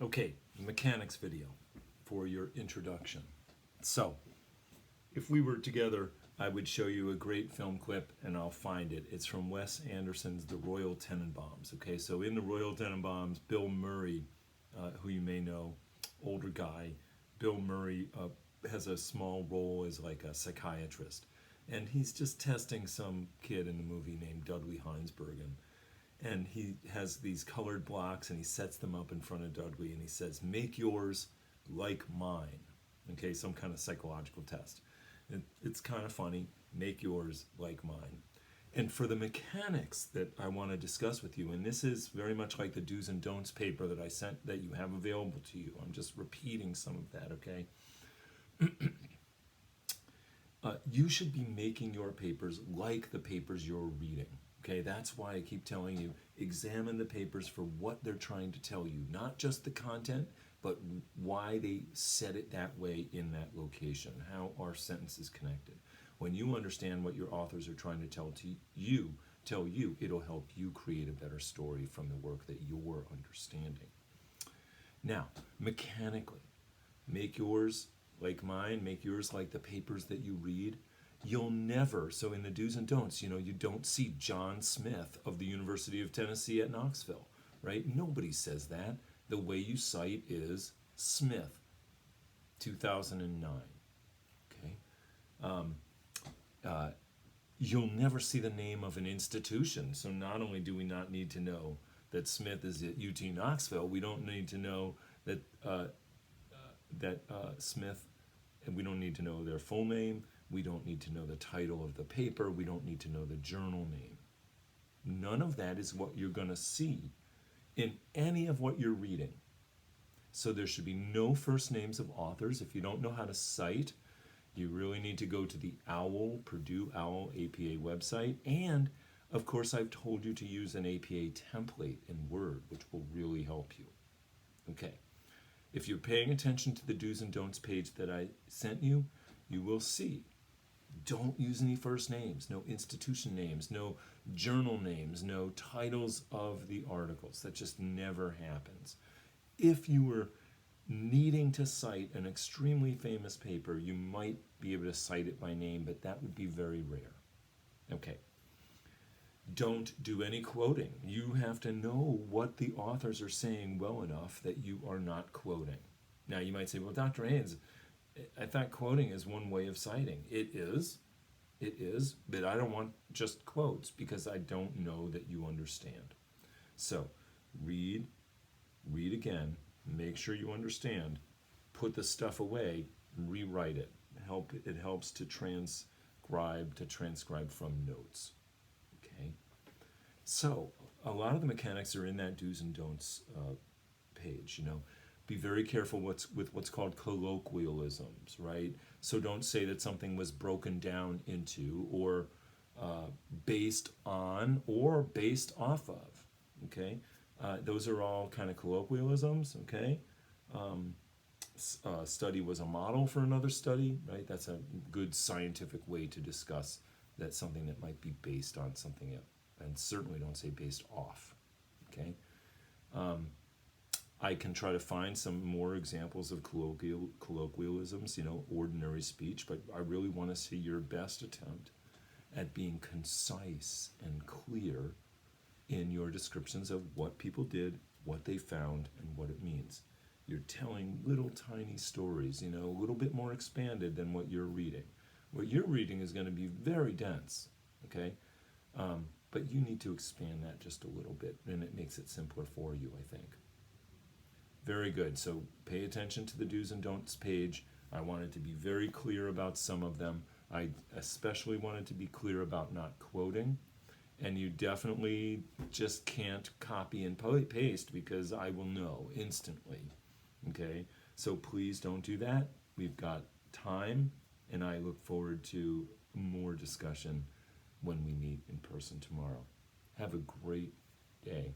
Okay, mechanics video for your introduction. So, if we were together, I would show you a great film clip and I'll find it. It's from Wes Anderson's The Royal Tenenbaums. Okay, so in The Royal Tenenbaums, Bill Murray, who you may know, older guy, Bill Murray has a small role as like a psychiatrist. And he's just testing some kid in the movie named Dudley Heinsberg. And he has these colored blocks and he sets them up in front of Dudley and he says, "Make yours like mine." Okay, some kind of psychological test. It's kind of funny. Make yours like mine. And for the mechanics that I want to discuss with you, and this is very much like the do's and don'ts paper that I sent that you have available to you. I'm just repeating some of that, okay? You should be making your papers like the papers you're reading. Okay, that's why I keep telling you, examine the papers for what they're trying to tell you, not just the content, but why they said it that way in that location, how are sentences connected. When you understand what your authors are trying to tell you, it'll help you create a better story from the work that you're understanding. Now, mechanically, make yours like mine, make yours like the papers that you read. You'll never, so in the do's and don'ts, you don't see John Smith of the University of Tennessee at Knoxville, right? Nobody says that. The way you cite is Smith, 2009, okay? You'll never see the name of an institution. So not only do we not need to know that Smith is at UT Knoxville, we don't need to know that Smith, and we don't need to know their full name. We don't need to know the title of the paper. We don't need to know the journal name. None of that is what you're going to see in any of what you're reading. So there should be no first names of authors. If you don't know how to cite, you really need to go to the Purdue OWL APA website. And, of course, I've told you to use an APA template in Word, which will really help you. Okay. If you're paying attention to the do's and don'ts page that I sent you, you will see. Don't use any first names, no institution names, no journal names, no titles of the articles. That just never happens. If you were needing to cite an extremely famous paper, you might be able to cite it by name, but that would be very rare. Okay. Don't do any quoting. You have to know what the authors are saying well enough that you are not quoting. Now, you might say, well, Dr. Haynes, I thought quoting is one way of citing. It is, but I don't want just quotes because I don't know that you understand. So, read again, make sure you understand, put the stuff away, rewrite it. It helps to transcribe from notes. Okay? So, a lot of the mechanics are in that do's and don'ts page, Be very careful with what's called colloquialisms, right? So don't say that something was broken down into or based on or based off of, okay? Those are all kind of colloquialisms, okay? Study was a model for another study, right? That's a good scientific way to discuss that something that might be based on something else. And certainly don't say based off, okay? I can try to find some more examples of colloquialisms, ordinary speech, but I really want to see your best attempt at being concise and clear in your descriptions of what people did, what they found, and what it means. You're telling little tiny stories, a little bit more expanded than what you're reading. What you're reading is going to be very dense, okay? But you need to expand that just a little bit, and it makes it simpler for you, I think. Very good. So pay attention to the do's and don'ts page. I wanted to be very clear about some of them. I especially wanted to be clear about not quoting. And you definitely just can't copy and paste because I will know instantly. Okay? So please don't do that. We've got time, and I look forward to more discussion when we meet in person tomorrow. Have a great day.